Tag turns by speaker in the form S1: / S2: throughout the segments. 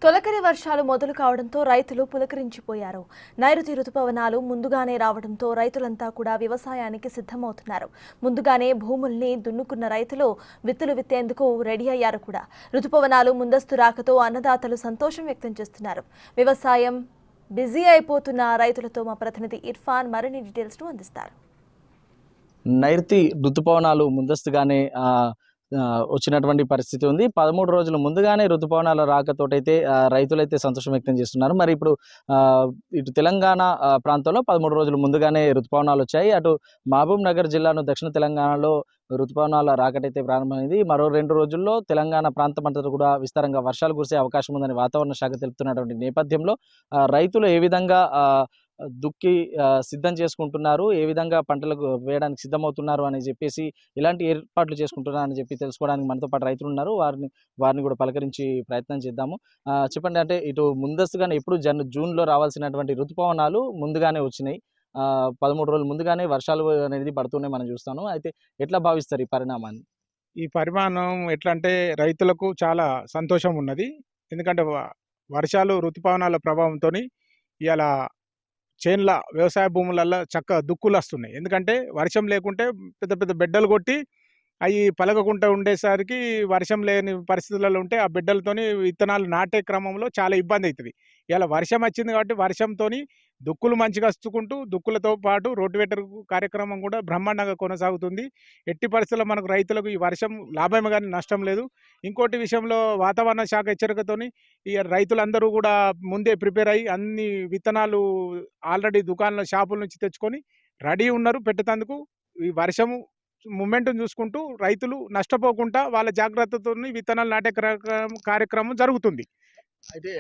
S1: తొలకరి వర్షాలు మొదలు కావడంతో రైతులు పులకరించిపోయారు. నైరుతి రుతుపవనాలు ముందుగానే రావడంతో రైతులంతా కూడా వ్యవసాయానికి సిద్ధమవుతున్నారు. ముందుగానే భూముల్ని దున్నుకున్న రైతులు విత్తులు విత్తేందుకు రెడీ అయ్యారు కూడా. రుతుపవనాలు ముందస్తు రాకతో అన్నదాతలు సంతోషం వ్యక్తం చేస్తున్నారు. వ్యవసాయం బిజీ అయిపోతున్న రైతులతో మా ప్రతినిధి ఇర్ఫాన్ మరిన్ని డీటెయిల్స్ అందిస్తారు.
S2: నైరుతి రుతుపవనాలు ముందస్తుగానే వచ్చినటువంటి పరిస్థితి ఉంది. 13 రోజుల ముందుగానే రుతుపవనాల రాకతోటైతే రైతులైతే సంతోషం వ్యక్తం చేస్తున్నారు. మరి ఇప్పుడు ఇటు తెలంగాణ ప్రాంతంలో 13 రోజుల ముందుగానే రుతుపవనాలు వచ్చాయి. అటు మహబూబ్ నగర్ జిల్లాను దక్షిణ తెలంగాణలో రుతుపవనాల రాకటైతే ప్రారంభమైంది. మరో 2 రోజుల్లో తెలంగాణ ప్రాంతం అంతటా కూడా విస్తారంగా వర్షాలు కురిసే అవకాశం ఉందని వాతావరణ శాఖ తెలుపుతున్నటువంటి నేపథ్యంలో రైతులు ఏ విధంగా దుక్కి సిద్ధం చేసుకుంటున్నారు, ఏ విధంగా పంటలకు వేయడానికి సిద్ధమవుతున్నారు అని చెప్పేసి ఇలాంటి ఏర్పాట్లు చేసుకుంటున్నారు అని చెప్పి తెలుసుకోవడానికి మనతో పాటు రైతులు ఉన్నారు. వారిని కూడా పలకరించి ప్రయత్నం చేద్దాము. చెప్పండి, అంటే ఇటు ముందస్తుగానే ఎప్పుడు జూన్లో రావాల్సినటువంటి ఋతుపవనాలు ముందుగానే వచ్చినాయి. 13 రోజులు ముందుగానే వర్షాలు అనేది పడుతూనే మనం చూస్తాను. అయితే ఎట్లా భావిస్తారు ఈ పరిణామాన్ని?
S3: ఈ పరిమాణం ఎట్లా అంటే రైతులకు చాలా సంతోషం ఉన్నది. ఎందుకంటే వర్షాలు ఋతుపవనాల ప్రభావంతోని ఇవాళ చేన్ల వ్యవసాయ భూములల్లో చక్కగా దుక్కులు వస్తున్నాయి. ఎందుకంటే వర్షం లేకుంటే పెద్ద పెద్ద బిడ్డలు కొట్టి అవి పలకకుండా ఉండేసరికి వర్షం లేని పరిస్థితులలో ఉంటే ఆ బిడ్డలతోని విత్తనాలు నాటే క్రమంలో చాలా ఇబ్బంది అవుతుంది. ఇలా వర్షం వచ్చింది కాబట్టి వర్షంతోని దుక్కులు మంచిగా వస్తుకుంటూ దుక్కులతో పాటు రోటివేటర్ కార్యక్రమం కూడా బ్రహ్మాండంగా కొనసాగుతుంది. ఎట్టి పరిస్థితుల్లో మనకు రైతులకు ఈ వర్షం లాభమే కానీ నష్టం లేదు. ఇంకోటి విషయంలో వాతావరణ శాఖ హెచ్చరికతోని ఈ రైతులందరూ కూడా ముందే ప్రిపేర్ అయ్యి అన్ని విత్తనాలు ఆల్రెడీ దుకాణాల షాపుల నుంచి తెచ్చుకొని రెడీ ఉన్నారు పెట్టేందుకు. ఈ వర్షము మూమెంట్ని చూసుకుంటూ రైతులు నష్టపోకుండా వాళ్ళ జాగ్రత్తతో విత్తనాలు నాటే కార్యక్రమం జరుగుతుంది.
S2: అయితే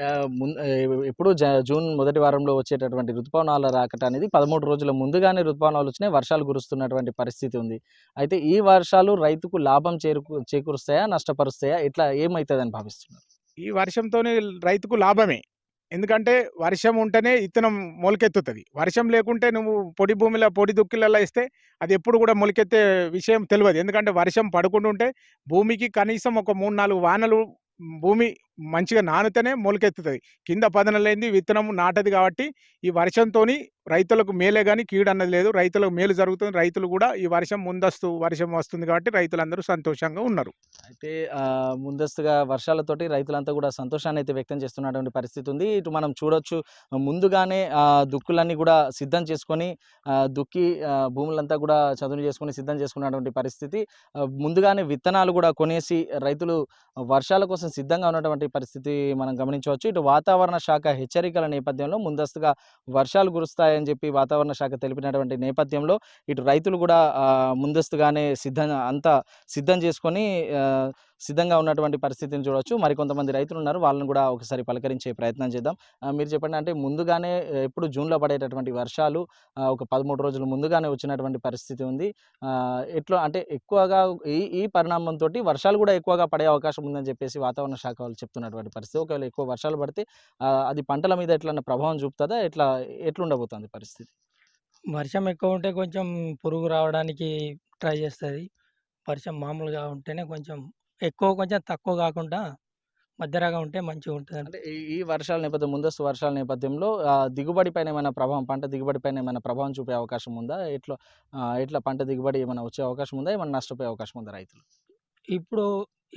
S2: ఎప్పుడు జూన్ మొదటి వారంలో వచ్చేటటువంటి ఋతుపవనాల రాకట అనేది 13 రోజుల ముందుగానే ఋతుపవనాలు వచ్చినాయి, వర్షాలు కురుస్తున్నటువంటి పరిస్థితి ఉంది. అయితే ఈ వర్షాలు రైతుకు లాభం చేకూరుస్తాయా, నష్టపరుస్తాయా, ఇట్లా ఏమవుతుందని భావిస్తున్నారు?
S3: ఈ వర్షంతోనే రైతుకు లాభమే. ఎందుకంటే వర్షం ఉంటేనే ఇత్తనం మొలకెత్తుతుంది. వర్షం లేకుంటే నువ్వు పొడి భూమిలో పొడి దుక్కిలలో ఇస్తే అది ఎప్పుడు కూడా మొలకెత్తే విషయం తెలియదు. ఎందుకంటే వర్షం పడకుండా ఉంటే భూమికి కనీసం ఒక 3-4 వానలు భూమి మంచిగా నానితేనే మొలకెత్తుతుంది. కింద పదనలేంది విత్తనం నాటది. కాబట్టి ఈ వర్షంతోని రైతులకు మేలే కానీ కీడన్నది లేదు. రైతులకు మేలు జరుగుతుంది. రైతులు కూడా ఈ వర్షం వర్షం వస్తుంది కాబట్టి రైతులందరూ సంతోషంగా ఉన్నారు.
S2: అయితే ముందస్తుగా వర్షాలతోటి రైతులంతా కూడా సంతోషాన్ని అయితే వ్యక్తం చేస్తున్నటువంటి పరిస్థితి ఉంది. ఇటు మనం చూడొచ్చు, ముందుగానే దుక్కులన్నీ కూడా సిద్ధం చేసుకొని దుక్కి భూములంతా కూడా చదును చేసుకొని సిద్ధం చేసుకున్నటువంటి పరిస్థితి. ముందుగానే విత్తనాలు కూడా కొనేసి రైతులు వర్షాల కోసం సిద్ధంగా ఉన్నటువంటి పరిస్థితి మనం గమనించవచ్చు. ఇటు వాతావరణ శాఖ హెచ్చరికల నేపథ్యంలో ముందస్తుగా వర్షాలు కురుస్తాయని చెప్పి వాతావరణ శాఖ తెలిపినటువంటి నేపథ్యంలో ఇటు రైతులు కూడా ముందస్తుగానే సిద్ధం చేసుకొని సిద్ధంగా ఉన్నటువంటి పరిస్థితిని చూడవచ్చు. మరికొంతమంది రైతులు ఉన్నారు, వాళ్ళని కూడా ఒకసారి పలకరించే ప్రయత్నం చేద్దాం. మీరు చెప్పండి, అంటే ముందుగానే ఎప్పుడు జూన్లో పడేటటువంటి వర్షాలు ఒక 13 రోజులు ముందుగానే వచ్చినటువంటి పరిస్థితి ఉంది. ఎట్లా అంటే ఎక్కువగా ఈ పరిణామంతో వర్షాలు కూడా ఎక్కువగా పడే అవకాశం ఉందని చెప్పేసి వాతావరణ శాఖ వాళ్ళు చెప్తున్నటువంటి పరిస్థితి. ఒకవేళ ఎక్కువ వర్షాలు పడితే అది పంటల మీద ఎట్లన్నా ప్రభావం చూపుతుందా, ఎట్లుండబోతుంది పరిస్థితి?
S4: వర్షం ఎక్కువ ఉంటే కొంచెం పురుగు రావడానికి ట్రై చేస్తుంది. వర్షం మామూలుగా ఉంటేనే కొంచెం ఎక్కువ, కొంచెం తక్కువ కాకుండా మధ్యరగా ఉంటే మంచిగా ఉంటుంది.
S2: అంటే ఈ వర్షాల నేపథ్యం, ముందస్తు వర్షాల నేపథ్యంలో దిగుబడి పైన ఏమైనా ప్రభావం, పంట దిగుబడి పైన ఏమైనా ప్రభావం చూపే అవకాశం ఉందా? ఎట్లా పంట దిగుబడి ఏమైనా వచ్చే అవకాశం ఉందా? ఏమైనా నష్టపోయే అవకాశం ఉందా రైతులు?
S4: ఇప్పుడు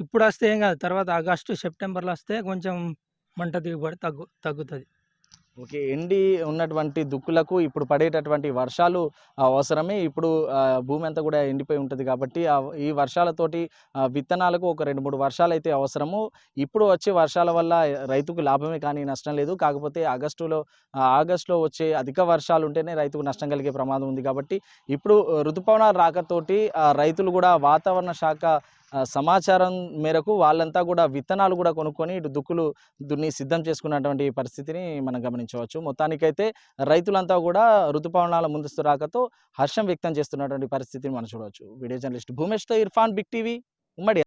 S4: ఇప్పుడు వస్తే ఏం కాదు, తర్వాత ఆగస్టు సెప్టెంబర్లో వస్తే కొంచెం పంట దిగుబడి తగ్గుతుంది.
S2: ఓకే. ఎండి ఉన్నటువంటి దుక్కులకు ఇప్పుడు పడేటటువంటి వర్షాలు అవసరమే. ఇప్పుడు భూమి అంతా కూడా ఎండిపోయి ఉంటుంది కాబట్టి ఈ వర్షాలతోటి విత్తనాలకు ఒక 2-3 వర్షాలైతే అవసరము. ఇప్పుడు వచ్చే వర్షాల వల్ల రైతుకు లాభమే కానీ నష్టం లేదు. కాకపోతే ఆగస్టులో వచ్చే అధిక వర్షాలు ఉంటేనే రైతుకు నష్టం కలిగే ప్రమాదం ఉంది. కాబట్టి ఇప్పుడు ఋతుపవనాల రాకతోటి రైతులు కూడా వాతావరణ శాఖ సమాచారం మేరకు వాళ్ళంతా కూడా విత్తనాలు కూడా కొనుక్కొని ఇటు దుక్కులు దున్ని సిద్ధం చేసుకున్నటువంటి పరిస్థితిని మనం గమనించవచ్చు. మొత్తానికైతే రైతులంతా కూడా ఋతుపవనాల ముందస్తు రాకతో హర్షం వ్యక్తం చేస్తున్నటువంటి పరిస్థితిని మనం చూడవచ్చు. వీడియో జర్నలిస్ట్ భూమేష్తో ఇర్ఫాన్, బిగ్ టీవీ, ఉమ్మడి.